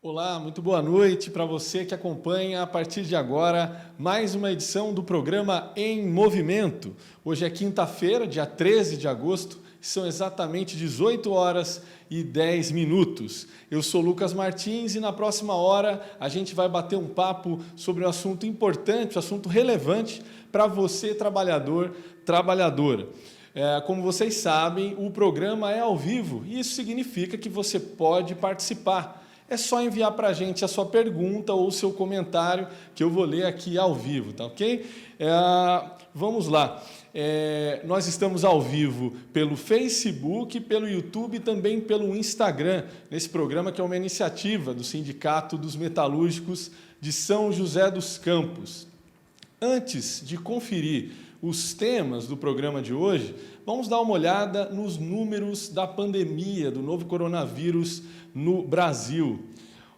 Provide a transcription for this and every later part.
Olá, muito boa noite para você que acompanha a partir de agora mais uma edição do programa Em Movimento. Hoje é quinta-feira, dia 13 de agosto, são exatamente 18 horas e 10 minutos. Eu sou Lucas Martins e na próxima hora a gente vai bater um papo sobre um assunto importante, um assunto relevante para você, trabalhador, trabalhadora. Como vocês sabem, o programa é ao vivo e isso significa que você pode participar. É só enviar para a gente a sua pergunta ou o seu comentário que eu vou ler aqui ao vivo, tá ok? Vamos lá. Nós estamos ao vivo pelo Facebook, pelo YouTube e também pelo Instagram, nesse programa que é uma iniciativa do Sindicato dos Metalúrgicos de São José dos Campos. Antes de conferir os temas do programa de hoje, vamos dar uma olhada nos números da pandemia do novo coronavírus no Brasil.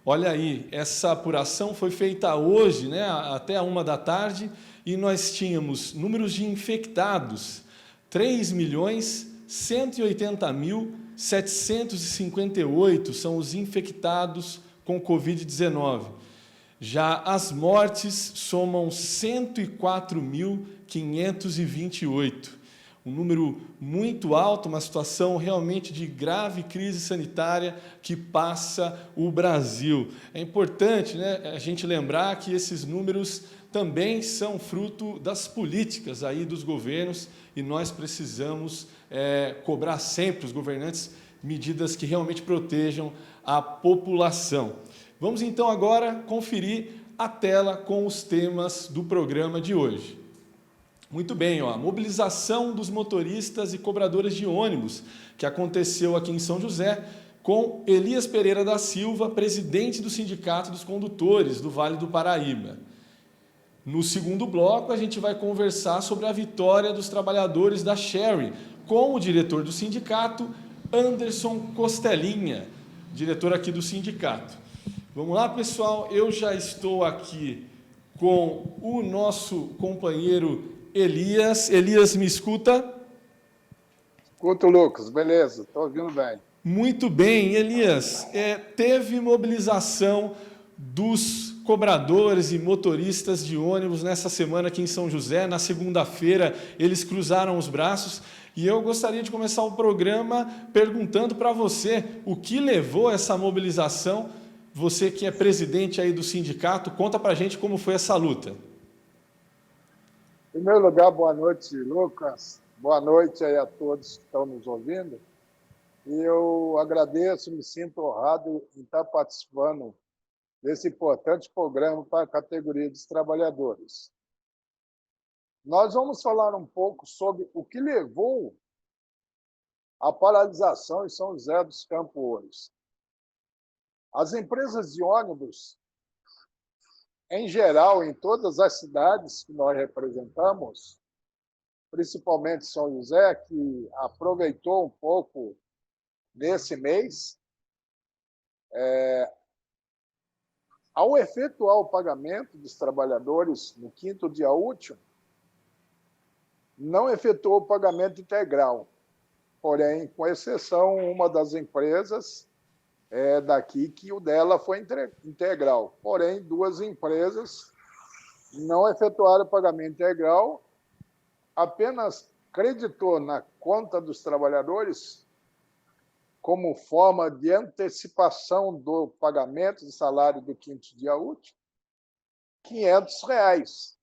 Olha aí, essa apuração foi feita hoje, né, até a 1 da tarde, e nós tínhamos números de infectados, 3.180.758 são os infectados com Covid-19. Já as mortes somam 104.528. Um número muito alto, uma situação realmente de grave crise sanitária que passa o Brasil. É importante, né, a gente lembrar que esses números também são fruto das políticas aí dos governos e nós precisamos cobrar sempre os governantes medidas que realmente protejam a população. Vamos então agora conferir a tela com os temas do programa de hoje. Muito bem, a mobilização dos motoristas e cobradores de ônibus, que aconteceu aqui em São José, com Elias Pereira da Silva, presidente do Sindicato dos Condutores do Vale do Paraíba. No segundo bloco, a gente vai conversar sobre a vitória dos trabalhadores da Sherry, com o diretor do sindicato, Anderson Costelinha, diretor aqui do sindicato. Vamos lá, pessoal, eu já estou aqui com o nosso companheiro Elias. Elias, me escuta? Escuta, Lucas, beleza, estou ouvindo bem. Muito bem, Elias. Teve mobilização dos cobradores e motoristas de ônibus nessa semana aqui em São José. Na segunda-feira, eles cruzaram os braços. E eu gostaria de começar o programa perguntando para você o que levou essa mobilização. Você que é presidente aí do sindicato, conta para a gente como foi essa luta. Em primeiro lugar, boa noite, Lucas. Boa noite aí a todos que estão nos ouvindo. E eu agradeço, me sinto honrado em estar participando desse importante programa para a categoria dos trabalhadores. Nós vamos falar um pouco sobre o que levou à paralisação em São José dos Campos hoje. As empresas de ônibus, em geral, em todas as cidades que nós representamos, principalmente São José, que aproveitou um pouco nesse mês, ao efetuar o pagamento dos trabalhadores no 5º dia útil, não efetuou o pagamento integral. Porém, com exceção, uma das empresas daqui que o dela foi integral. Porém, 2 empresas não efetuaram o pagamento integral, apenas creditou na conta dos trabalhadores como forma de antecipação do pagamento de salário do 5º dia útil, R$500.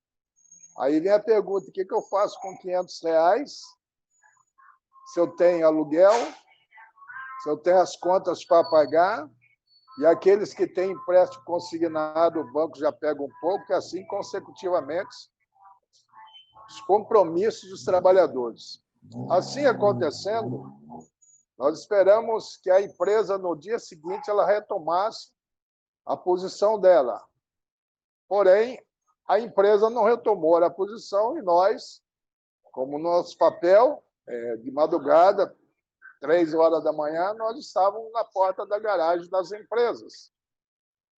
Aí vem a pergunta, o que eu faço com R$500 se eu tenho aluguel, se eu tenho as contas para pagar, e aqueles que têm empréstimo consignado, o banco já pega um pouco, e assim consecutivamente os compromissos dos trabalhadores. Assim acontecendo, nós esperamos que a empresa, no dia seguinte, ela retomasse a posição dela. Porém, a empresa não retomou a posição e nós, como nosso papel, de madrugada, 3 horas da manhã, nós estávamos na porta da garagem das empresas,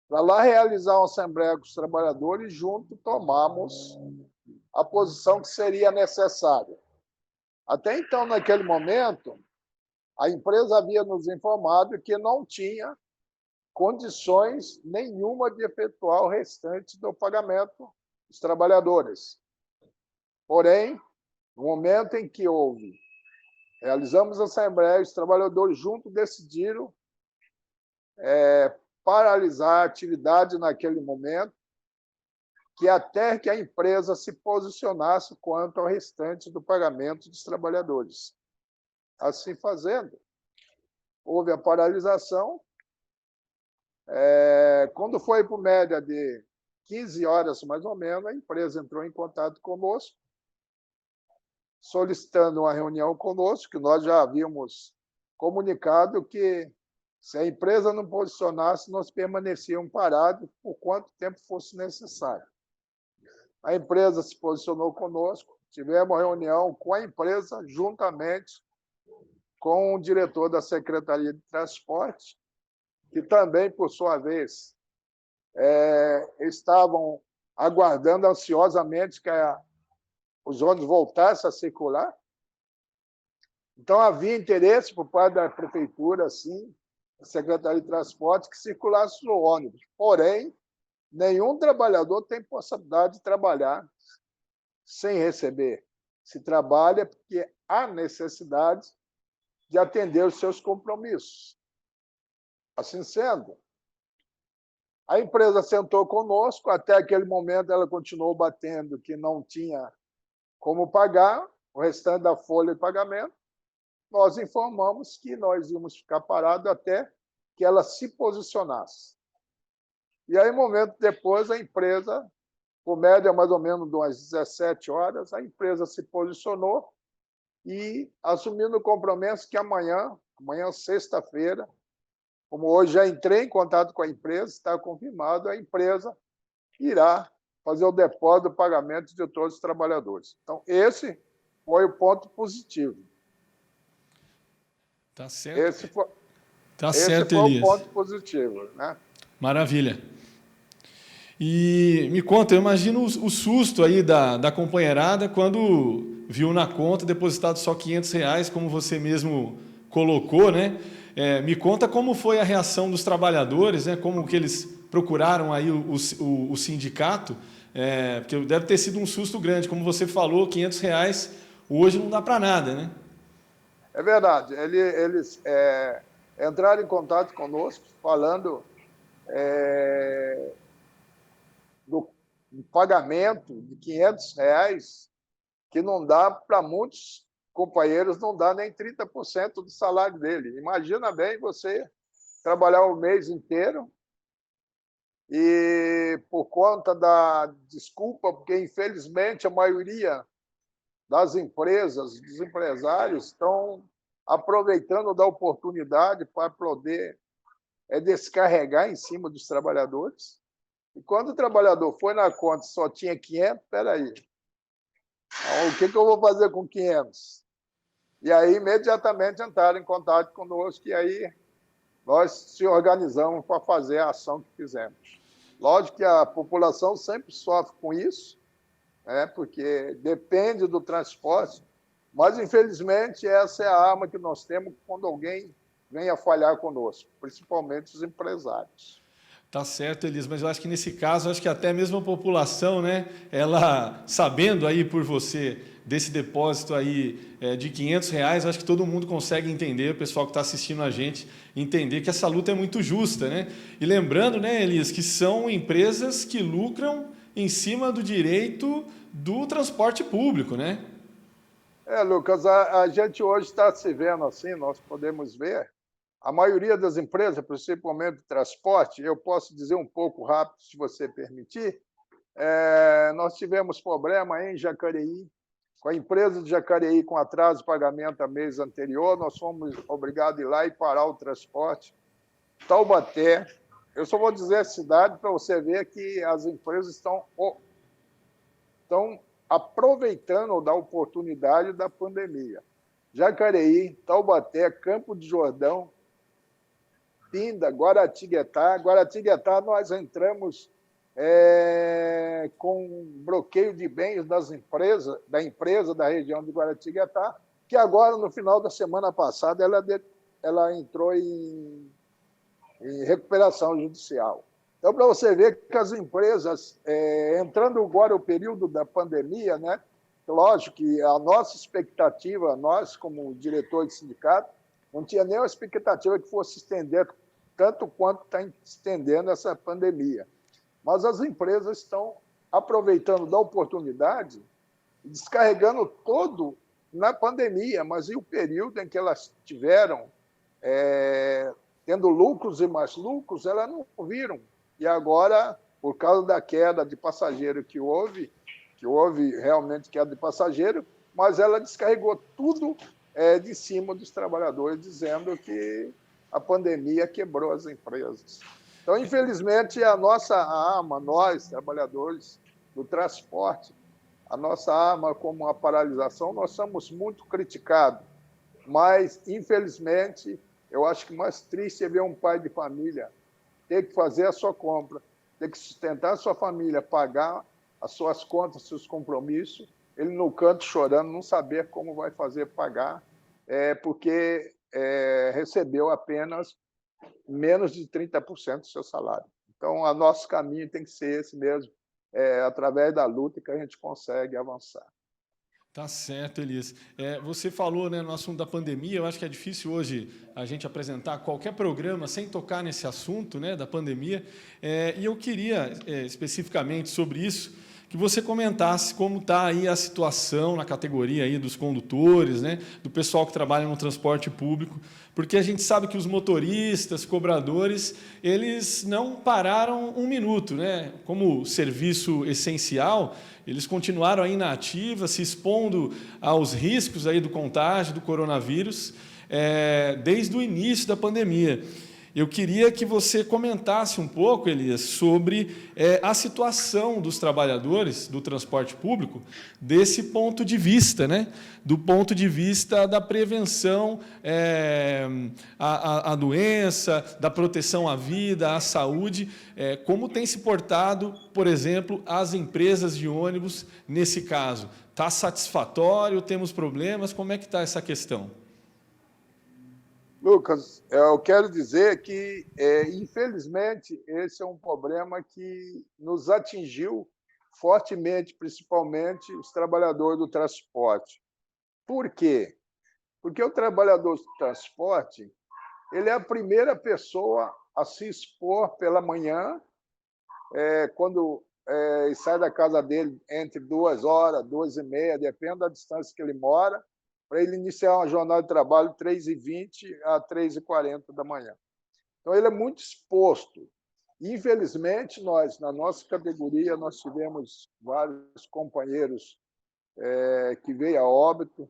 para lá realizar uma assembleia com os trabalhadores e junto tomamos a posição que seria necessária. Até então, naquele momento, a empresa havia nos informado que não tinha condições nenhuma de efetuar o restante do pagamento dos trabalhadores. Porém, no momento em que realizamos a assembleia, os trabalhadores juntos decidiram paralisar a atividade naquele momento, que até que a empresa se posicionasse quanto ao restante do pagamento dos trabalhadores. Assim fazendo, houve a paralisação. Quando foi por média de 15 horas, mais ou menos, a empresa entrou em contato conosco, solicitando uma reunião conosco, que nós já havíamos comunicado que, se a empresa não posicionasse, nós permanecíamos parados por quanto tempo fosse necessário. A empresa se posicionou conosco, tivemos reunião com a empresa, juntamente com o diretor da Secretaria de Transporte, que também, por sua vez, estavam aguardando ansiosamente que os ônibus voltassem a circular. Então, havia interesse por parte da prefeitura, sim, da Secretaria de Transporte, que circulasse o ônibus. Porém, nenhum trabalhador tem possibilidade de trabalhar sem receber. Se trabalha porque há necessidade de atender os seus compromissos. Assim sendo, a empresa sentou conosco, até aquele momento ela continuou batendo que não tinha como pagar o restante da folha de pagamento. Nós informamos que nós íamos ficar parados até que ela se posicionasse. E aí, um momento depois, a empresa, por média mais ou menos de umas 17 horas, a empresa se posicionou e assumindo o compromisso que amanhã, sexta-feira, como hoje já entrei em contato com a empresa, está confirmado, a empresa irá fazer o depósito do pagamento de todos os trabalhadores. Então, esse foi o ponto positivo. Tá certo. Esse foi Elias. O ponto positivo, né? Maravilha. E me conta, eu imagino o susto aí da companheirada quando viu na conta depositado só R$500, como você mesmo colocou, né? Me conta como foi a reação dos trabalhadores, né? Como que eles procuraram aí o sindicato, porque deve ter sido um susto grande, como você falou, R$500 hoje não dá para nada, né? É verdade. Eles entraram em contato conosco falando do pagamento de R$500, que não dá para muitos companheiros, não dá nem 30% do salário dele. Imagina bem você trabalhar o mês inteiro e, por conta da desculpa, porque, infelizmente, a maioria das empresas, dos empresários, estão aproveitando da oportunidade para poder descarregar em cima dos trabalhadores. E quando o trabalhador foi na conta e só tinha 500, espera aí, o que eu vou fazer com 500? E aí, imediatamente, entraram em contato conosco e aí nós se organizamos para fazer a ação que fizemos. Lógico que a população sempre sofre com isso, porque depende do transporte, mas, infelizmente, essa é a arma que nós temos quando alguém vem a falhar conosco, principalmente os empresários. Tá certo, Elias, mas eu acho que nesse caso, acho que até mesmo a população, né, ela sabendo aí por você desse depósito aí de R$500, acho que todo mundo consegue entender, o pessoal que está assistindo a gente, entender que essa luta é muito justa, né? E lembrando, né, Elias, que são empresas que lucram em cima do direito do transporte público, né? Lucas, a gente hoje está se vendo assim, nós podemos ver, a maioria das empresas, principalmente de transporte, eu posso dizer um pouco rápido, se você permitir, nós tivemos problema em Jacareí, com a empresa de Jacareí com atraso de pagamento a mês anterior, nós fomos obrigados a ir lá e parar o transporte. Taubaté, eu só vou dizer a cidade para você ver que as empresas estão aproveitando da oportunidade da pandemia. Jacareí, Taubaté, Campo de Jordão, Pinda, Guaratinguetá. Guaratinguetá, nós entramos com bloqueio de bens da empresa da região de Guaratinguetá, que agora, no final da semana passada, ela entrou em em recuperação judicial. Então, para você ver que as empresas, entrando agora o período da pandemia, né, lógico que a nossa expectativa, nós como diretor de sindicato, não tinha nenhuma expectativa que fosse estender tanto quanto está estendendo essa pandemia. Mas as empresas estão aproveitando da oportunidade e descarregando todo na pandemia, mas e o período em que elas tiveram tendo lucros e mais lucros, elas não viram. E agora, por causa da queda de passageiro que houve realmente queda de passageiro, mas ela descarregou tudo de cima dos trabalhadores, dizendo que a pandemia quebrou as empresas. Então, infelizmente, a nossa arma, nós, trabalhadores do transporte, a nossa arma como a paralisação, nós somos muito criticados, mas, infelizmente, eu acho que mais triste é ver um pai de família ter que fazer a sua compra, ter que sustentar a sua família, pagar as suas contas, seus compromissos, ele no canto chorando, não saber como vai fazer pagar, porque recebeu apenas menos de 30% do seu salário. Então, o nosso caminho tem que ser esse mesmo, através da luta que a gente consegue avançar. Tá certo, Elias. Você falou, né, no assunto da pandemia. Eu acho que é difícil hoje a gente apresentar qualquer programa sem tocar nesse assunto, né, da pandemia. E eu queria, especificamente sobre isso, que você comentasse como está aí a situação na categoria aí dos condutores, né, do pessoal que trabalha no transporte público, porque a gente sabe que os motoristas, cobradores, eles não pararam um minuto, né? Como serviço essencial, eles continuaram aí na ativa, se expondo aos riscos aí do contágio do coronavírus, desde o início da pandemia. Eu queria que você comentasse um pouco, Elias, sobre a situação dos trabalhadores do transporte público desse ponto de vista, né? Do ponto de vista da prevenção à doença, da proteção à vida, à saúde, como tem se portado, por exemplo, as empresas de ônibus nesse caso. Está satisfatório? Temos problemas? Como é que está essa questão? Lucas, eu quero dizer que, infelizmente, esse é um problema que nos atingiu fortemente, principalmente os trabalhadores do transporte. Por quê? Porque o trabalhador do transporte ele é a primeira pessoa a se expor pela manhã, quando ele sai da casa dele entre 2 horas, 2h30, depende da distância que ele mora, para ele iniciar uma jornada de trabalho 3h20 a 3h40 da manhã. Então, ele é muito exposto. Infelizmente, nós, na nossa categoria, nós tivemos vários companheiros que veio a óbito,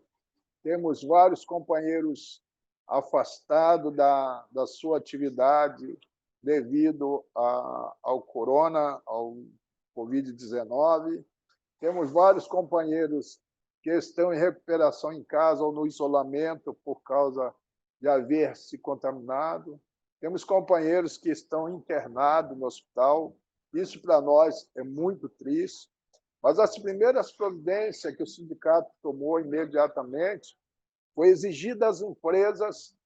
temos vários companheiros afastados da sua atividade devido ao corona, ao Covid-19. Temos vários companheiros que estão em recuperação em casa ou no isolamento por causa de haver se contaminado. Temos companheiros que estão internados no hospital. Isso, para nós, é muito triste. Mas as primeiras providências que o sindicato tomou imediatamente foi exigir das empresas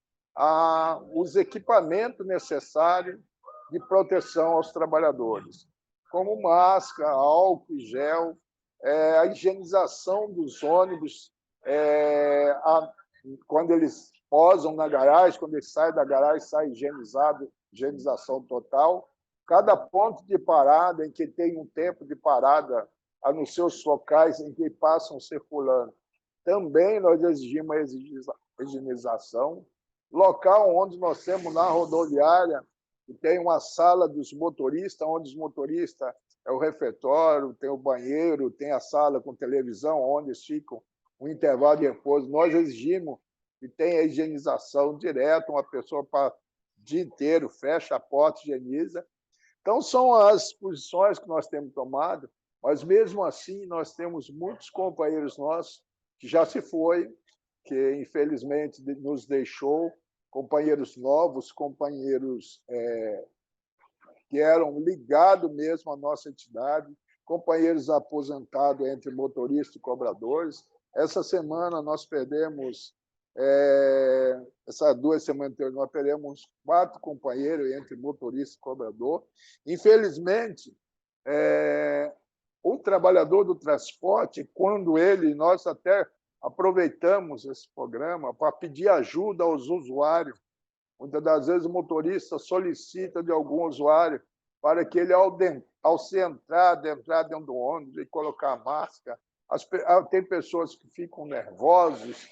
os equipamentos necessários de proteção aos trabalhadores, como máscara, álcool e gel, a higienização dos ônibus, quando eles posam na garagem, quando eles saem da garagem, sai higienizado, higienização total. Cada ponto de parada em que tem um tempo de parada nos seus locais em que passam circulando, também nós exigimos a higienização. Local onde nós temos na rodoviária, que tem uma sala dos motoristas, onde os motoristas é o refeitório, tem o banheiro, tem a sala com televisão, onde eles ficam um intervalo de repouso. Nós exigimos que tenha a higienização direta, uma pessoa para o dia inteiro, fecha a porta, higieniza. Então, são as posições que nós temos tomado, mas, mesmo assim, nós temos muitos companheiros nossos que já se foi, que, infelizmente, nos deixou, companheiros novos, companheiros que eram ligados mesmo à nossa entidade, companheiros aposentados entre motoristas e cobradores. Essa semana nós perdemos Essas 2 semanas anteriores, nós perdemos 4 companheiros entre motorista e cobrador. Infelizmente, o trabalhador do transporte, quando nós até aproveitamos esse programa para pedir ajuda aos usuários. Muitas das vezes o motorista solicita de algum usuário para que ele, ao se entrar dentro do ônibus e colocar a máscara, tem pessoas que ficam nervosos,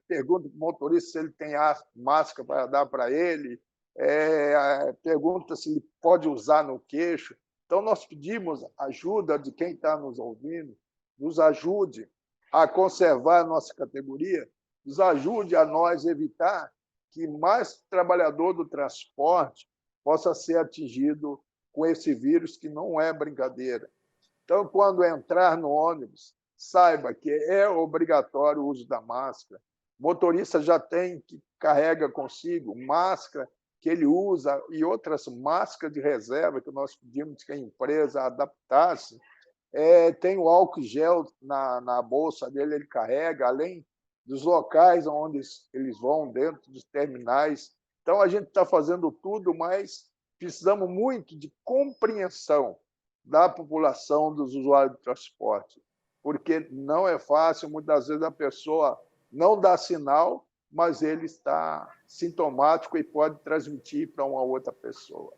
pergunta para o motorista se ele tem máscara para dar para ele, pergunta se ele pode usar no queixo. Então, nós pedimos ajuda de quem está nos ouvindo, nos ajude a conservar a nossa categoria, nos ajude a nós evitar que mais trabalhador do transporte possa ser atingido com esse vírus, que não é brincadeira. Então, quando entrar no ônibus, saiba que é obrigatório o uso da máscara. O motorista já carrega consigo máscara que ele usa e outras máscaras de reserva que nós pedimos que a empresa adaptasse. Tem o álcool gel na bolsa dele, ele carrega, além dos locais onde eles vão, dentro dos terminais. Então, a gente está fazendo tudo, mas precisamos muito de compreensão da população, dos usuários do transporte, porque não é fácil, muitas vezes a pessoa não dá sinal, mas ele está sintomático e pode transmitir para uma outra pessoa.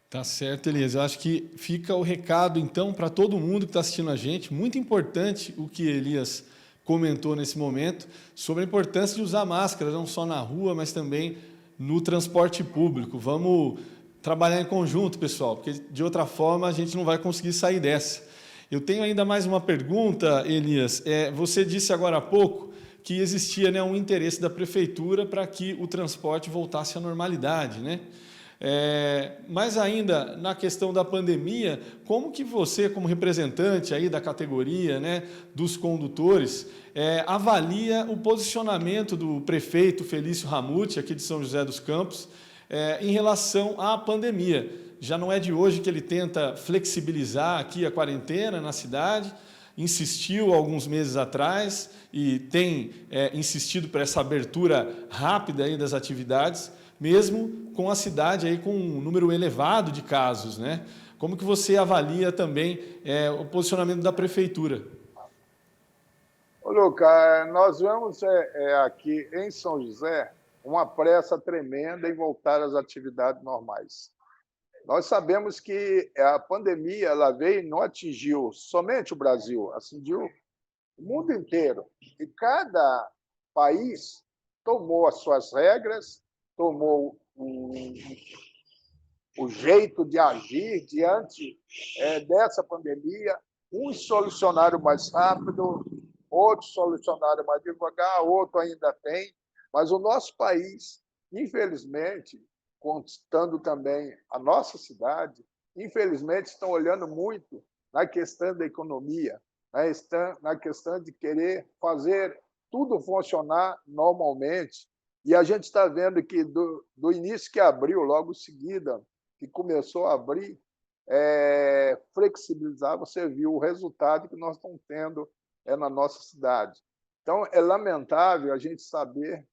Tá certo, Elias. Eu acho que fica o recado, então, para todo mundo que está assistindo a gente. Muito importante o que Elias comentou nesse momento sobre a importância de usar máscara, não só na rua, mas também no transporte público. Vamos trabalhar em conjunto, pessoal, porque de outra forma a gente não vai conseguir sair dessa. Eu tenho ainda mais uma pergunta, Elias. Você disse agora há pouco que existia, né, um interesse da prefeitura para que o transporte voltasse à normalidade, né? Mas ainda na questão da pandemia, como que você, como representante aí da categoria, né, dos condutores, avalia o posicionamento do prefeito Felício Ramute, aqui de São José dos Campos, em relação à pandemia? Já não é de hoje que ele tenta flexibilizar aqui a quarentena na cidade, insistiu alguns meses atrás e tem insistido para essa abertura rápida aí das atividades, mesmo com a cidade aí com um número elevado de casos, né? Como que você avalia também o posicionamento da prefeitura? Ô, Lucas, nós vemos aqui em São José uma pressa tremenda em voltar às atividades normais. Nós sabemos que a pandemia ela veio e não atingiu somente o Brasil, atingiu o mundo inteiro. E cada país tomou as suas regras, tomou o jeito de agir diante dessa pandemia. Uns solucionaram mais rápido, outros solucionaram mais devagar, outro ainda tem. Mas o nosso país, infelizmente, constando também a nossa cidade, infelizmente estão olhando muito na questão da economia, na questão de querer fazer tudo funcionar normalmente. E a gente está vendo que do início que abriu, logo em seguida, que começou a abrir, flexibilizar, você viu o resultado que nós estamos tendo na nossa cidade. Então, é lamentável a gente saber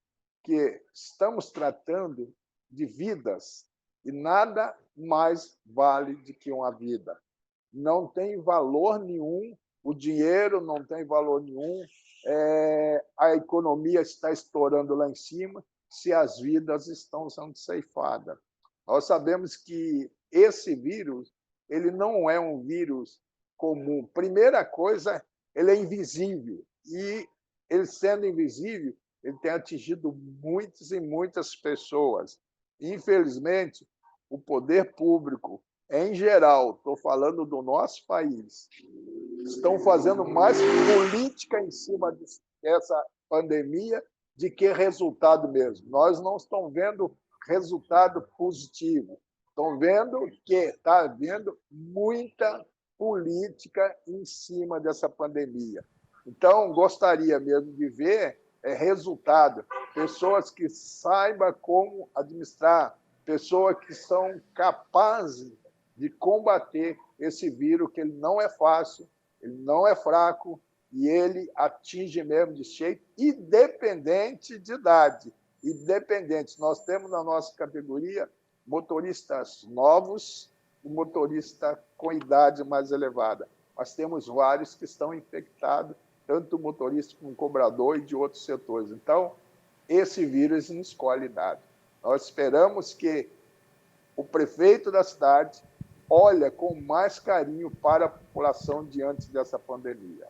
que estamos tratando de vidas e nada mais vale do que uma vida. Não tem valor nenhum, o dinheiro não tem valor nenhum, a economia está estourando lá em cima se as vidas estão sendo ceifadas. Nós sabemos que esse vírus ele não é um vírus comum. Primeira coisa, ele é invisível. E ele sendo invisível, ele tem atingido muitas e muitas pessoas. Infelizmente, o poder público, em geral, estou falando do nosso país, estão fazendo mais política em cima dessa pandemia do que resultado mesmo. Nós não estamos vendo resultado positivo. Estão vendo que está havendo muita política em cima dessa pandemia. Então, gostaria mesmo de ver resultado, pessoas que saibam como administrar, pessoas que são capazes de combater esse vírus, que ele não é fácil, ele não é fraco, e ele atinge mesmo de cheio, independente de idade. Independente. Nós temos na nossa categoria motoristas novos e motorista com idade mais elevada. Mas temos vários que estão infectados, tanto motorista como cobrador e de outros setores. Então, esse vírus não escolhe idade. Nós esperamos que o prefeito da cidade olhe com mais carinho para a população diante dessa pandemia.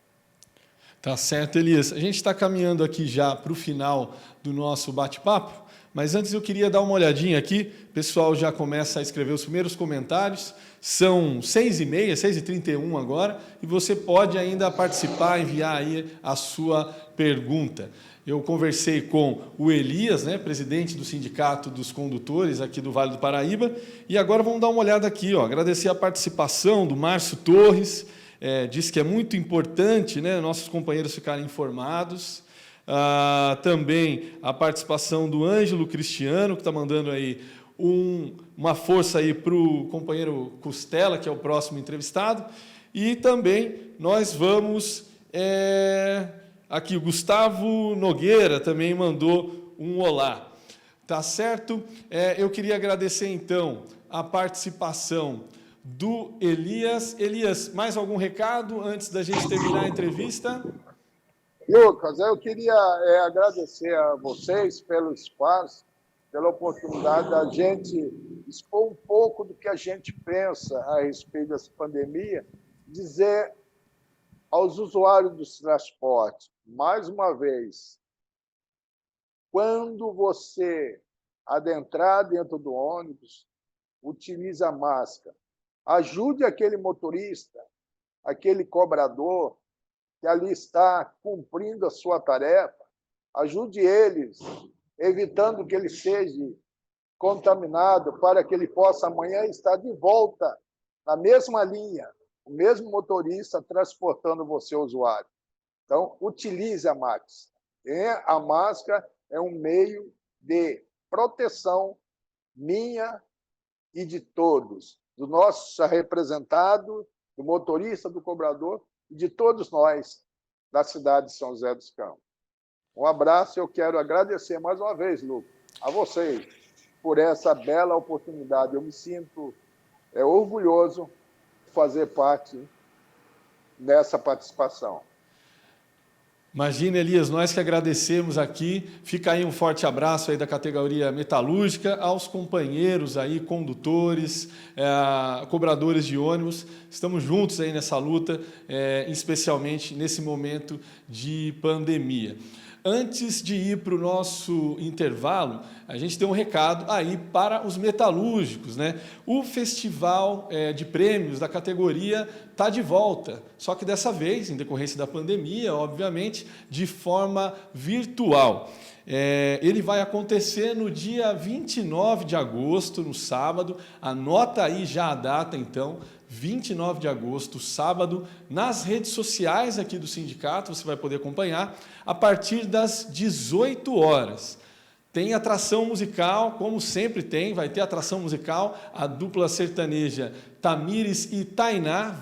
Tá certo, Elias. A gente está caminhando aqui já para o final do nosso bate-papo, mas antes eu queria dar uma olhadinha aqui. O pessoal já começa a escrever os primeiros comentários. São 6h30, 6h31 agora, e você pode ainda participar, enviar aí a sua pergunta. Eu conversei com o Elias, né, presidente do Sindicato dos Condutores aqui do Vale do Paraíba, e agora vamos dar uma olhada aqui, ó, agradecer a participação do Márcio Torres, diz que é muito importante, né, nossos companheiros ficarem informados. Também a participação do Ângelo Cristiano, que está mandando aí uma força aí para o companheiro Costela, que é o próximo entrevistado. E também nós vamos... aqui o Gustavo Nogueira também mandou um olá. Tá certo? Eu queria agradecer, então, a participação do Elias. Elias, mais algum recado antes da gente terminar a entrevista? Lucas, eu queria agradecer a vocês pelo espaço, pela oportunidade da gente expor um pouco do que a gente pensa a respeito dessa pandemia, dizer aos usuários dos transportes, mais uma vez, quando você adentrar dentro do ônibus, utilize a máscara. Ajude aquele motorista, aquele cobrador que ali está cumprindo a sua tarefa. Ajude eles, evitando que ele seja contaminado, para que ele possa amanhã estar de volta na mesma linha, o mesmo motorista transportando você, usuário. Então, utilize a máscara. A máscara é um meio de proteção minha e de todos, do nosso representado, do motorista, do cobrador e de todos nós da cidade de São José dos Campos. Um abraço, eu quero agradecer mais uma vez, Lucas, a vocês por essa bela oportunidade. Eu me sinto orgulhoso de fazer parte dessa participação. Imagina, Elias, nós que agradecemos aqui. Fica aí um forte abraço aí da categoria metalúrgica aos companheiros aí, condutores, cobradores de ônibus. Estamos juntos aí nessa luta, especialmente nesse momento de pandemia. Antes de ir para o nosso intervalo, a gente tem um recado aí para os metalúrgicos, né? O festival de prêmios da categoria está de volta, só que dessa vez, em decorrência da pandemia, obviamente, de forma virtual. Ele vai acontecer no dia 29 de agosto, no sábado. Anota aí já a data, então, 29 de agosto, sábado, nas redes sociais aqui do sindicato, você vai poder acompanhar, a partir das 18 horas. Tem atração musical, como sempre tem, vai ter atração musical, a dupla sertaneja Tamires e Tainá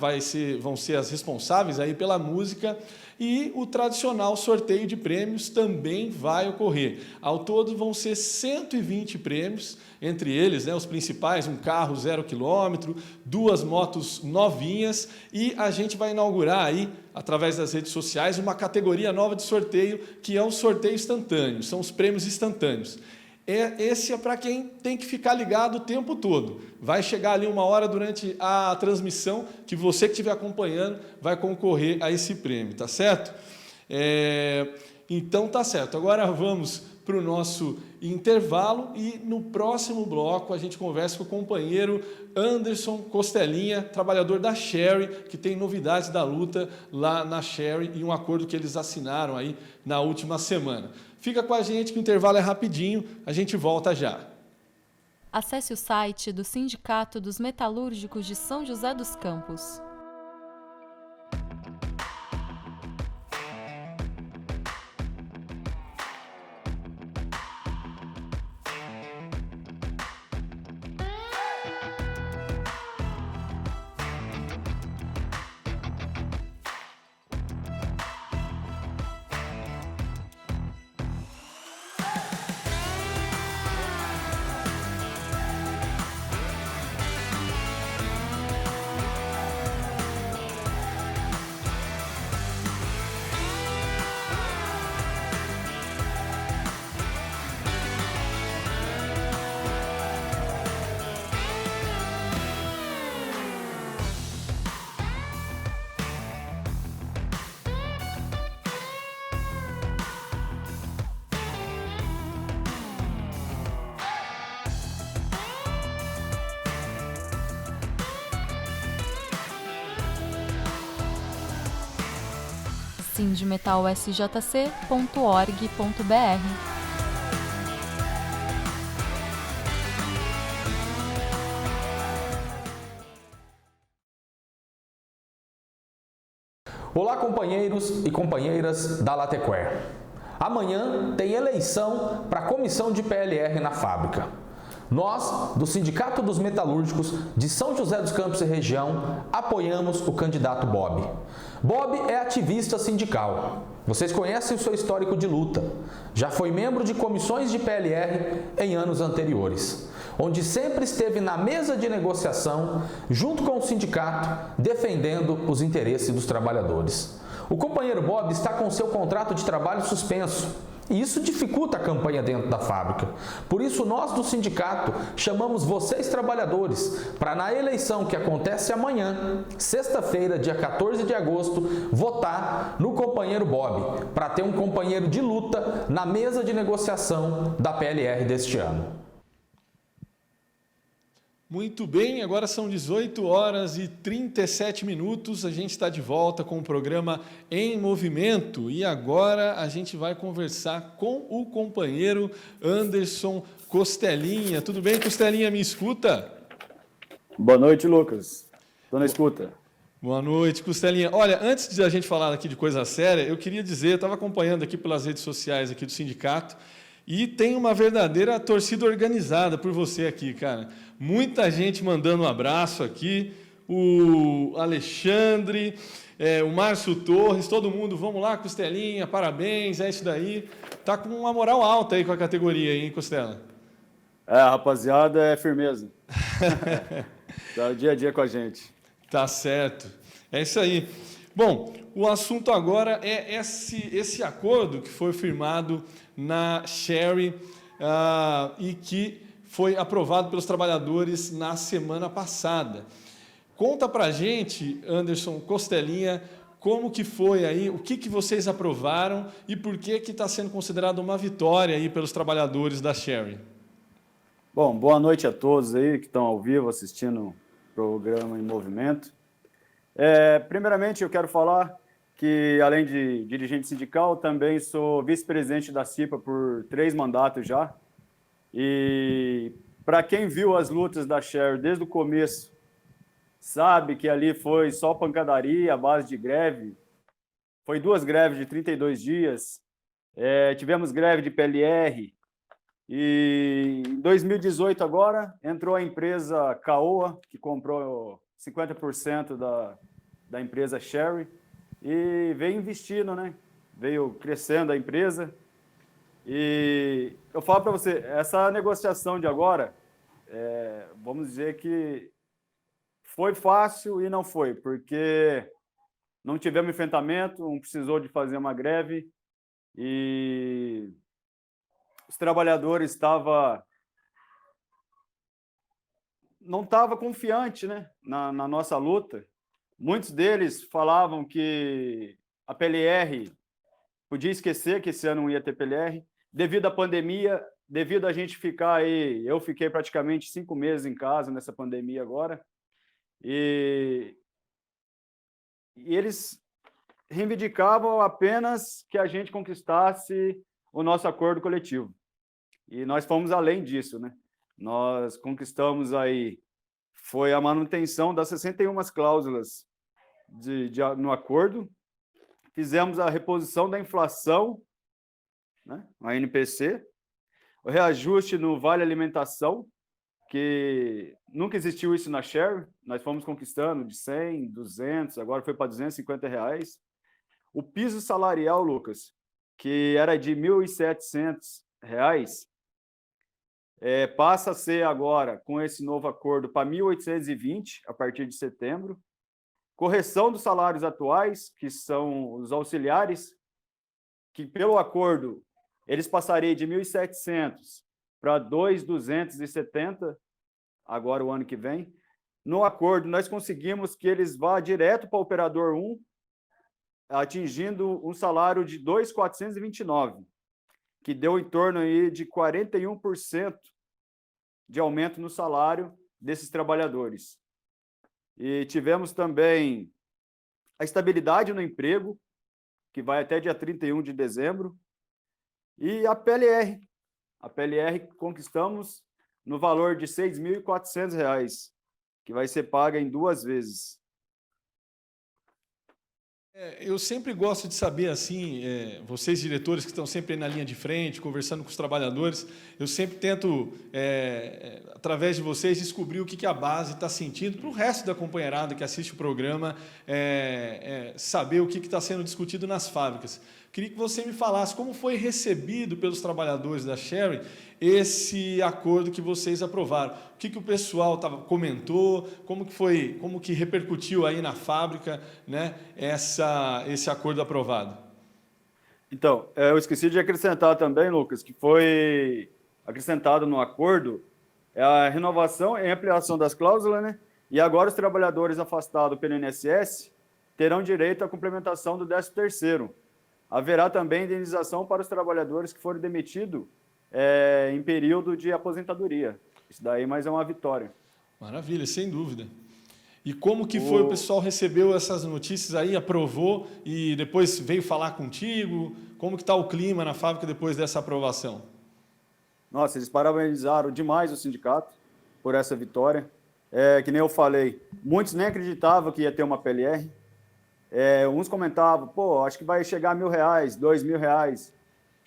vão ser as responsáveis aí pela música, e o tradicional sorteio de prêmios também vai ocorrer. Ao todo vão ser 120 prêmios, entre eles, né, os principais, um carro 0 km, 2 motos novinhas, e a gente vai inaugurar aí, através das redes sociais, uma categoria nova de sorteio, que é o sorteio instantâneo, são os prêmios instantâneos. Esse é para quem tem que ficar ligado o tempo todo. Vai chegar ali uma hora durante a transmissão que você que estiver acompanhando vai concorrer a esse prêmio, tá certo? Então tá certo. Agora vamos para o nosso intervalo e no próximo bloco a gente conversa com o companheiro Anderson Costelinha, trabalhador da Sherry, que tem novidades da luta lá na Sherry e um acordo que eles assinaram aí na última semana. Fica com a gente que o intervalo é rapidinho, a gente volta já. Acesse o site do Sindicato dos Metalúrgicos de São José dos Campos. sindmetalsjc.org.br. Olá, companheiros e companheiras da Latequer. Amanhã tem eleição para a comissão de PLR na fábrica. Nós, do Sindicato dos Metalúrgicos de São José dos Campos e região, apoiamos o candidato Bob. Bob é ativista sindical. Vocês conhecem o seu histórico de luta. Já foi membro de comissões de PLR em anos anteriores, onde sempre esteve na mesa de negociação, junto com o sindicato, defendendo os interesses dos trabalhadores. O companheiro Bob está com seu contrato de trabalho suspenso, e isso dificulta a campanha dentro da fábrica. Por isso, nós do sindicato chamamos vocês trabalhadores para, na eleição que acontece amanhã, sexta-feira, dia 14 de agosto, votar no companheiro Bob, para ter um companheiro de luta na mesa de negociação da PLR deste ano. Muito bem, agora são 18 horas e 37 minutos, a gente está de volta com o programa Em Movimento e agora a gente vai conversar com o companheiro Anderson Costelinha. Tudo bem, Costelinha, me escuta? Boa noite, Lucas. Estou na escuta. Boa noite, Costelinha. Olha, antes de a gente falar aqui de coisa séria, eu queria dizer, eu estava acompanhando aqui pelas redes sociais aqui do sindicato, e tem uma verdadeira torcida organizada por você aqui, cara. Muita gente mandando um abraço aqui, o Alexandre, o Márcio Torres, todo mundo, vamos lá, Costelinha, parabéns, é isso daí. Tá com uma moral alta aí com a categoria, hein, Costela? Rapaziada, é firmeza. Tá dia a dia com a gente. Tá certo. É isso aí. Bom, o assunto agora é esse acordo que foi firmado na Sherry e que foi aprovado pelos trabalhadores na semana passada. Conta pra gente, Anderson Costelinha, como que foi aí, o que vocês aprovaram e por que está sendo considerado uma vitória aí pelos trabalhadores da Sherry. Bom, boa noite a todos aí que estão ao vivo assistindo o programa Em Movimento. Primeiramente, eu quero falar que, além de dirigente sindical, também sou vice-presidente da CIPA por 3 mandatos já. E para quem viu as lutas da Sherry desde o começo, sabe que ali foi só pancadaria, à base de greve. Foi 2 greves de 32 dias. Tivemos greve de PLR. E em 2018 agora, entrou a empresa Caoa, que comprou 50% da empresa Sherry, e veio investindo, né? Veio crescendo a empresa. E eu falo para você, essa negociação de agora, vamos dizer que foi fácil e não foi, porque não tivemos enfrentamento, não precisou de fazer uma greve, e os trabalhadores não estavam confiantes, né, na nossa luta. Muitos deles falavam que a PLR podia esquecer que esse ano não ia ter PLR. Devido à pandemia, devido a gente ficar aí, eu fiquei praticamente 5 meses em casa nessa pandemia agora, e eles reivindicavam apenas que a gente conquistasse o nosso acordo coletivo. E nós fomos além disso, né? Nós conquistamos aí, foi a manutenção das 61 cláusulas no acordo, fizemos a reposição da inflação, né, a NPC, o reajuste no Vale Alimentação, que nunca existiu isso na Sherry, nós fomos conquistando de 100, 200, agora foi para R$250. O piso salarial, Lucas, que era de R$1.700, passa a ser agora, com esse novo acordo, para 1.820 a partir de setembro. Correção dos salários atuais, que são os auxiliares, que pelo acordo eles passariam de 1.700 para 2.270, agora o ano que vem. No acordo, nós conseguimos que eles vá direto para o operador 1, atingindo um salário de 2.429, que deu em torno aí de 41% de aumento no salário desses trabalhadores. E tivemos também a estabilidade no emprego, que vai até dia 31 de dezembro. E a PLR. A PLR conquistamos no valor de R$ 6.400, que vai ser paga em 2 vezes. Eu sempre gosto de saber, assim, vocês diretores que estão sempre aí na linha de frente, conversando com os trabalhadores, eu sempre tento, através de vocês, descobrir o que a base está sentindo, para o resto da companheirada que assiste o programa, saber o que está sendo discutido nas fábricas. Queria que você me falasse como foi recebido pelos trabalhadores da Sherry esse acordo que vocês aprovaram. O que o pessoal comentou, como que repercutiu aí na fábrica, né, esse acordo aprovado? Então, eu esqueci de acrescentar também, Lucas, que foi acrescentado no acordo a renovação e ampliação das cláusulas, né? E agora os trabalhadores afastados pelo INSS terão direito à complementação do 13º. Haverá também indenização para os trabalhadores que forem demitidos em período de aposentadoria. Isso daí mais é uma vitória. Maravilha, sem dúvida. E como que foi, o pessoal recebeu essas notícias aí, aprovou e depois veio falar contigo? Como que está o clima na fábrica depois dessa aprovação? Nossa, eles parabenizaram demais o sindicato por essa vitória. Que nem eu falei, muitos nem acreditavam que ia ter uma PLR. Uns comentavam, acho que vai chegar a R$ 1.000, R$ 2.000.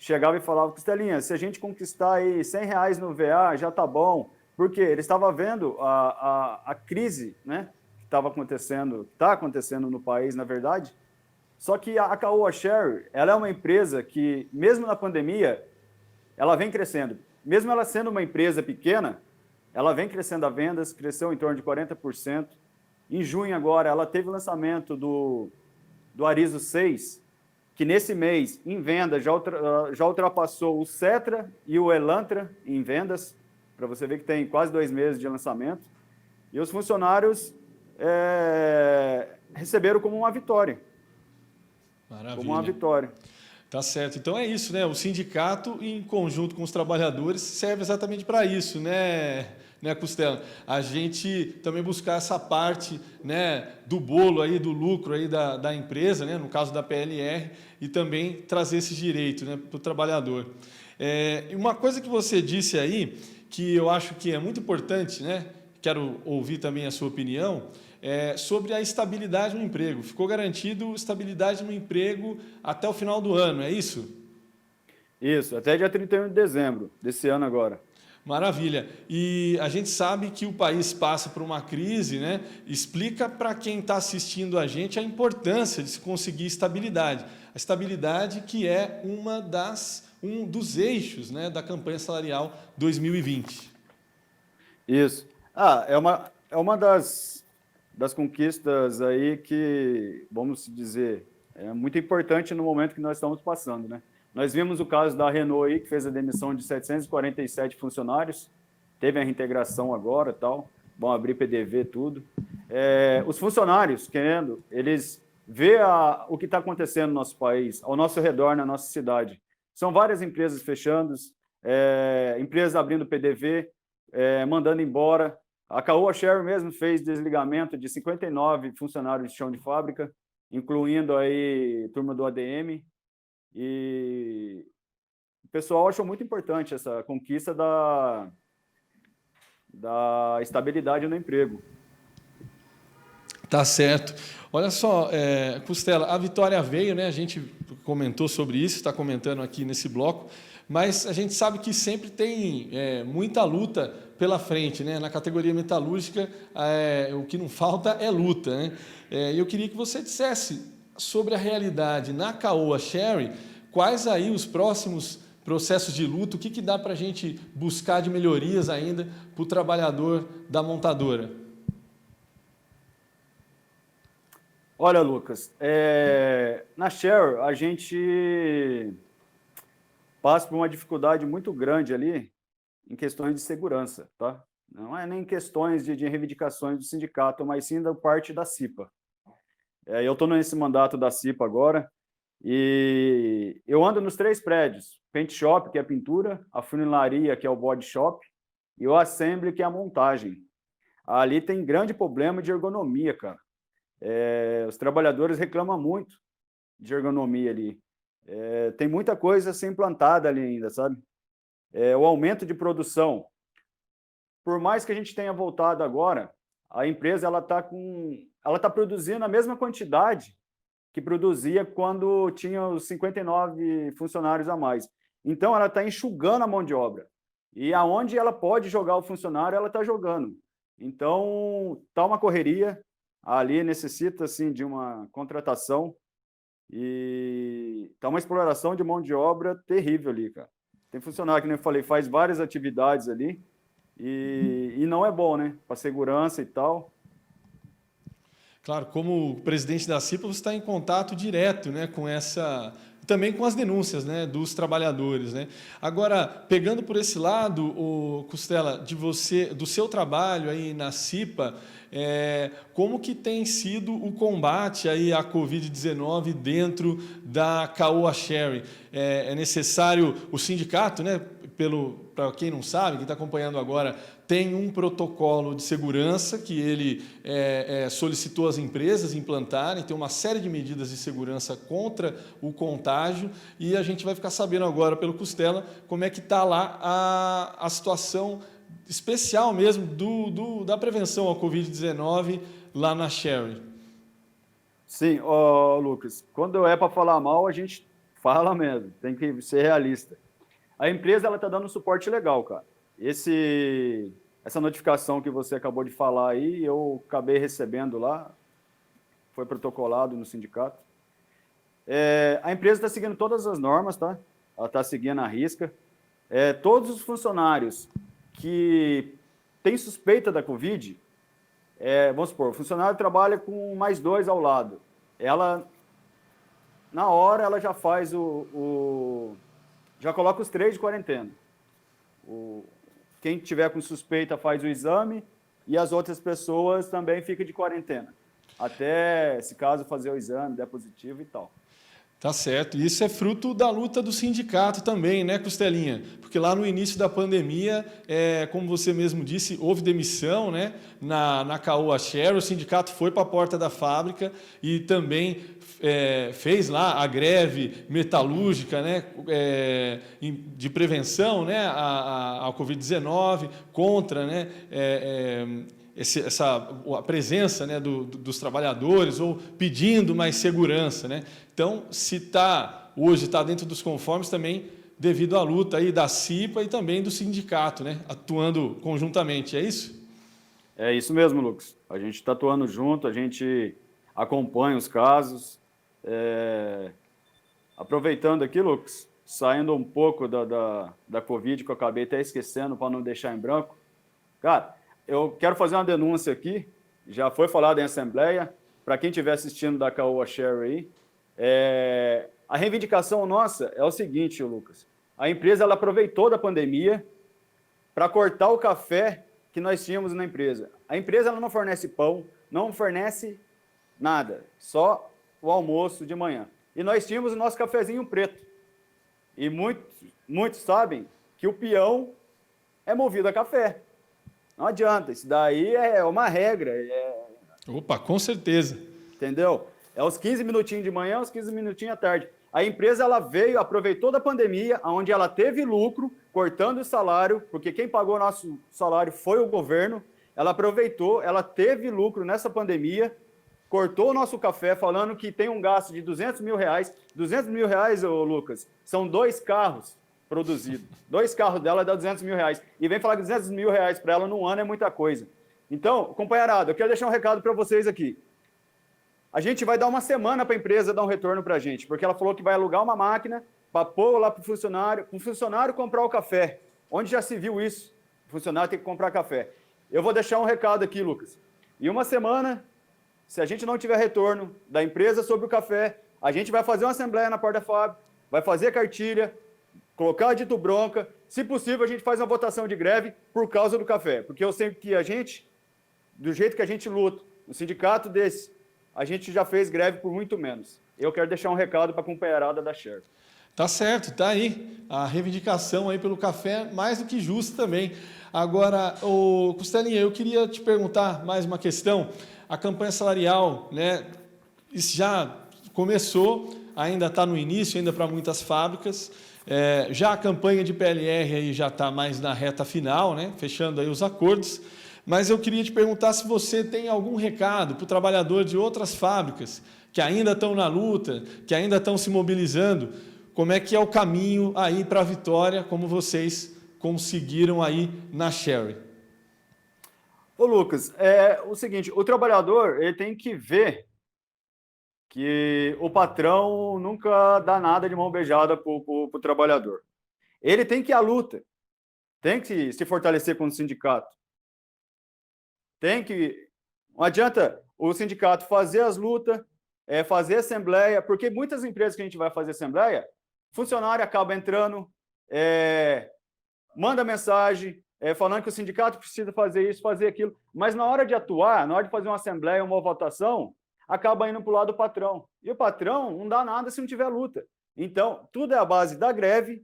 Chegava e falava, Costelinha, se a gente conquistar aí R$ 100 no VA, já tá bom. Porque eles estavam vendo a crise, né, que está acontecendo no país, na verdade. Só que a Caoa Sherry, ela é uma empresa que, mesmo na pandemia, ela vem crescendo. Mesmo ela sendo uma empresa pequena, ela vem crescendo a vendas, cresceu em torno de 40%. Em junho agora, ela teve o lançamento do Arizo 6, que nesse mês, em venda, já ultrapassou o Cetra e o Elantra em vendas, para você ver que tem quase 2 meses de lançamento. E os funcionários receberam como uma vitória. Maravilha. Como uma vitória. Tá certo. Então é isso, né? O sindicato, em conjunto com os trabalhadores, serve exatamente para isso, né, Costela? A gente também buscar essa parte, né, do bolo aí, do lucro aí da empresa, né, no caso da PLR, e também trazer esse direito, né, para o trabalhador. Uma coisa que você disse aí, que eu acho que é muito importante, né? Quero ouvir também a sua opinião, sobre a estabilidade no emprego. Ficou garantido estabilidade no emprego até o final do ano, é isso? Isso, até dia 31 de dezembro desse ano agora. Maravilha. E a gente sabe que o país passa por uma crise, né? Explica para quem está assistindo a gente a importância de se conseguir estabilidade. A estabilidade que é um dos eixos, né, da campanha salarial 2020. Isso. É uma das conquistas aí que, vamos dizer, é muito importante no momento que nós estamos passando, né? Nós vimos o caso da Renault aí, que fez a demissão de 747 funcionários, teve a reintegração agora, tal, vão abrir PDV, tudo. Os funcionários, eles veem o que está acontecendo no nosso país, ao nosso redor, na nossa cidade. São várias empresas fechando, empresas abrindo PDV, mandando embora. A Caoa Sherry mesmo fez desligamento de 59 funcionários de chão de fábrica, incluindo aí turma do ADM. E o pessoal achou muito importante essa conquista da estabilidade no emprego. Tá certo. Olha só, Costela, a vitória veio, né? A gente comentou sobre isso, está comentando aqui nesse bloco, mas a gente sabe que sempre tem muita luta pela frente, né? Na categoria metalúrgica, o que não falta é luta, né? Eu queria que você dissesse sobre a realidade na Caoa Sherry, quais aí os próximos processos de luta, o que dá para a gente buscar de melhorias ainda para o trabalhador da montadora? Olha, Lucas, na Sherry a gente passa por uma dificuldade muito grande ali em questões de segurança, tá? Não é nem questões de reivindicações do sindicato, mas sim da parte da CIPA. Eu estou nesse mandato da CIPA agora e eu ando nos 3 prédios, Paint Shop, que é a pintura, a funilaria, que é o body shop, e o assembly, que é a montagem. Ali tem grande problema de ergonomia, cara. Os trabalhadores reclamam muito de ergonomia ali. Tem muita coisa a ser implantada ali ainda, sabe? O aumento de produção. Por mais que a gente tenha voltado agora, a empresa ela tá produzindo a mesma quantidade que produzia quando tinha os 59 funcionários a mais. Então, ela está enxugando a mão de obra. E aonde ela pode jogar o funcionário, ela está jogando. Então, está uma correria. Ali necessita, assim, de uma contratação. E está uma exploração de mão de obra terrível ali, cara. Tem funcionário, que nem eu falei, faz várias atividades ali. E não é bom, né? Para segurança e tal. Claro, como presidente da CIPA, você está em contato direto, né, com também com as denúncias, né, dos trabalhadores, né? Agora, pegando por esse lado, Costela, do seu trabalho aí na CIPA, como que tem sido o combate aí à Covid-19 dentro da Caoa Sherry? É necessário o sindicato, né? Para quem não sabe, quem está acompanhando agora, tem um protocolo de segurança que ele solicitou às empresas implantarem, tem uma série de medidas de segurança contra o contágio, e a gente vai ficar sabendo agora pelo Costela como é que está lá a situação especial mesmo da prevenção ao Covid-19 lá na Sherry. Sim, Lucas, quando é para falar mal, a gente fala mesmo, tem que ser realista. A empresa ela está dando um suporte legal, cara. Essa notificação que você acabou de falar aí, eu acabei recebendo lá, foi protocolado no sindicato. A empresa está seguindo todas as normas, tá? Ela está seguindo à risca. Todos os funcionários que têm suspeita da Covid, vamos supor, o funcionário trabalha com mais 2 ao lado. Na hora, ela já faz já coloca os 3 de quarentena. Quem tiver com suspeita faz o exame e as outras pessoas também ficam de quarentena. Até, se caso, fazer o exame, der positivo e tal. Tá certo. E isso é fruto da luta do sindicato também, né, Costelinha? Porque lá no início da pandemia, como você mesmo disse, houve demissão, né, na Caoa Sherry, o sindicato foi para a porta da fábrica e também fez lá a greve metalúrgica, né, de prevenção, né, à Covid-19, contra, né, a presença, né, dos trabalhadores, ou pedindo mais segurança, né? Então, se hoje está dentro dos conformes também devido à luta aí da CIPA e também do sindicato, né, atuando conjuntamente, é isso? É isso mesmo, Lucas. A gente está atuando junto, a gente acompanha os casos. Aproveitando aqui, Lucas, saindo um pouco da Covid, que eu acabei até esquecendo para não deixar em branco. Cara, eu quero fazer uma denúncia aqui, já foi falado em assembleia, para quem estiver assistindo da Caoa Sherry aí, a reivindicação nossa é o seguinte, Lucas, a empresa ela aproveitou da pandemia para cortar o café que nós tínhamos na empresa. A empresa ela não fornece pão, não fornece nada, só o almoço de manhã. E nós tínhamos o nosso cafezinho preto. E muitos sabem que o peão é movido a café. Não adianta, isso daí é uma regra. Opa, com certeza. Entendeu? É os 15 minutinhos de manhã, os 15 minutinhos à tarde. A empresa ela aproveitou da pandemia, onde ela teve lucro, cortando o salário, porque quem pagou o nosso salário foi o governo. Ela aproveitou, ela teve lucro nessa pandemia, cortou o nosso café, falando que tem um gasto de R$200 mil. R$200 mil, ô Lucas, são 2 carros produzidos. 2 carros dela dá R$200 mil. E vem falar que R$200 mil para ela num ano é muita coisa. Então, companheirada, eu quero deixar um recado para vocês aqui. A gente vai dar uma semana para a empresa dar um retorno para a gente, porque ela falou que vai alugar uma máquina para pôr lá para o funcionário comprar o café. Onde já se viu isso? O funcionário tem que comprar café. Eu vou deixar um recado aqui, Lucas. Em uma semana, se a gente não tiver retorno da empresa sobre o café, a gente vai fazer uma assembleia na porta da fábrica, vai fazer a cartilha, colocar dito bronca. Se possível, a gente faz uma votação de greve por causa do café. Porque eu sei que a gente, do jeito que a gente luta, um sindicato desse, a gente já fez greve por muito menos. Eu quero deixar um recado para a companheirada da Sherry. Tá certo, tá aí. A reivindicação aí pelo café, mais do que justa também. Agora, Costelinha, eu queria te perguntar mais uma questão. A campanha salarial, né, isso já começou, ainda está no início, ainda para muitas fábricas. Já a campanha de PLR aí já está mais na reta final, né? Fechando aí os acordos. Mas eu queria te perguntar se você tem algum recado para o trabalhador de outras fábricas que ainda estão na luta, que ainda estão se mobilizando. Como é que é o caminho aí para a vitória, como vocês conseguiram aí na Sherry? Ô Lucas, é o seguinte, o trabalhador ele tem que ver que o patrão nunca dá nada de mão beijada para o trabalhador. Ele tem que ir à luta, tem que se fortalecer com o sindicato. Não adianta o sindicato fazer as lutas, fazer assembleia, porque muitas empresas que a gente vai fazer assembleia, funcionário acaba entrando, manda mensagem, falando que o sindicato precisa fazer isso, fazer aquilo, mas na hora de atuar, na hora de fazer uma assembleia, uma votação, acaba indo para o lado do patrão. E o patrão não dá nada se não tiver luta. Então, tudo é a base da greve,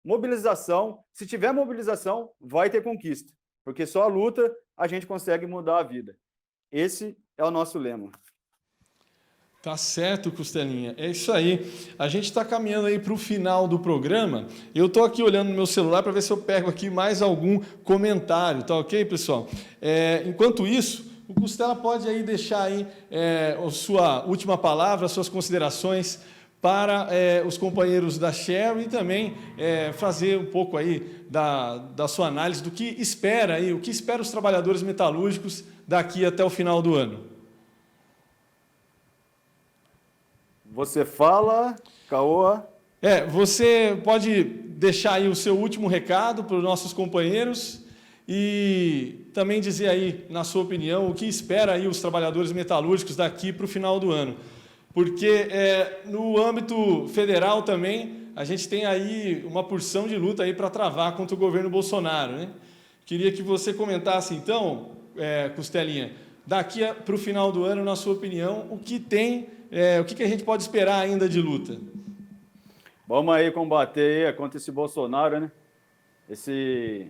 mobilização. Se tiver mobilização, vai ter conquista, porque só a luta a gente consegue mudar a vida. Esse é o nosso lema. Tá certo, Costelinha. É isso aí. A gente está caminhando aí para o final do programa. Eu estou aqui olhando no meu celular para ver se eu pego aqui mais algum comentário, tá ok, pessoal? Enquanto isso, o Costela pode aí deixar aí a sua última palavra, as suas considerações para os companheiros da Sherry e também fazer um pouco aí da sua análise do que espera aí, o que espera os trabalhadores metalúrgicos daqui até o final do ano. Você fala, Caoa. Você pode deixar aí o seu último recado para os nossos companheiros e também dizer aí, na sua opinião, o que espera aí os trabalhadores metalúrgicos daqui para o final do ano. Porque no âmbito federal também a gente tem aí uma porção de luta aí para travar contra o governo Bolsonaro, né? Queria que você comentasse então, Costelinha, daqui para o final do ano, na sua opinião, o que a gente pode esperar ainda de luta? Vamos aí combater aí contra esse Bolsonaro, né? Esse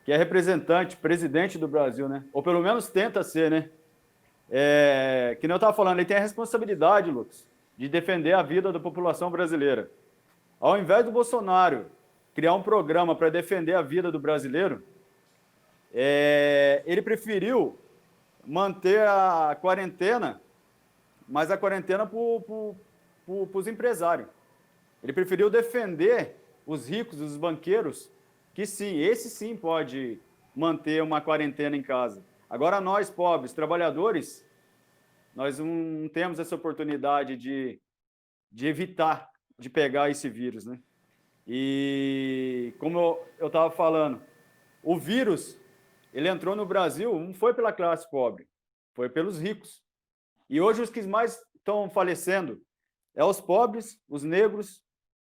que é representante, presidente do Brasil, né? Ou pelo menos tenta ser, né? Que nem eu estava falando, ele tem a responsabilidade, Lucas, de defender a vida da população brasileira. Ao invés do Bolsonaro criar um programa para defender a vida do brasileiro, ele preferiu manter a quarentena, mas a quarentena para os empresários. Ele preferiu defender os ricos, os banqueiros, que sim, esse sim pode manter uma quarentena em casa. Agora nós, pobres, trabalhadores, nós não temos essa oportunidade de evitar de pegar esse vírus, né? E como eu estava falando, o vírus, ele entrou no Brasil, não foi pela classe pobre, foi pelos ricos. E hoje os que mais estão falecendo os pobres, os negros,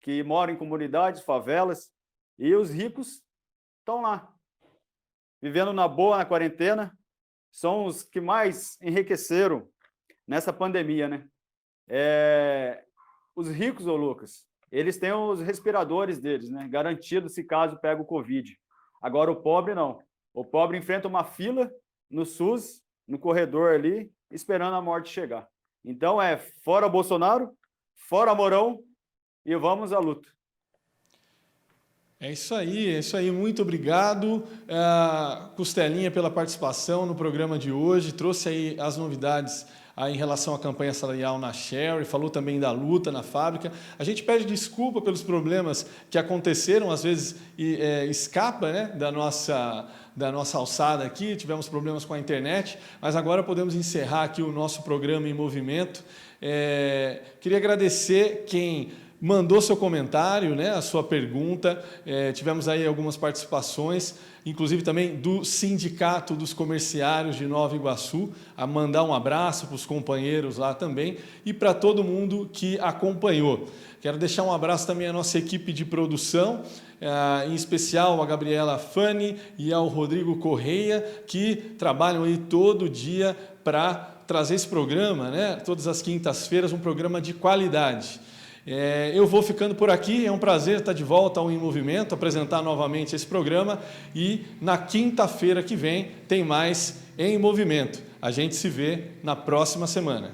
que moram em comunidades, favelas, e os ricos estão lá, vivendo na boa, na quarentena, são os que mais enriqueceram nessa pandemia, né? Os ricos, ô Lucas, eles têm os respiradores deles, né? Garantido se caso pega o Covid. Agora o pobre não. O pobre enfrenta uma fila no SUS, no corredor ali, esperando a morte chegar. Então fora Bolsonaro, fora Mourão e vamos à luta. É isso aí. Muito obrigado, Costelinha, pela participação no programa de hoje. Trouxe aí as novidades em relação à campanha salarial na Sherry, falou também da luta na fábrica. A gente pede desculpa pelos problemas que aconteceram, às vezes escapa, né, da nossa alçada aqui, tivemos problemas com a internet, mas agora podemos encerrar aqui o nosso programa em movimento. Queria agradecer quem mandou seu comentário, né, a sua pergunta, tivemos aí algumas participações, inclusive também do Sindicato dos Comerciários de Nova Iguaçu, a mandar um abraço para os companheiros lá também e para todo mundo que acompanhou. Quero deixar um abraço também à nossa equipe de produção, em especial a Gabriela Fani e ao Rodrigo Correia, que trabalham aí todo dia para trazer esse programa, né, todas as quintas-feiras, um programa de qualidade. Eu vou ficando por aqui, é um prazer estar de volta ao Em Movimento, apresentar novamente esse programa e na quinta-feira que vem tem mais Em Movimento. A gente se vê na próxima semana.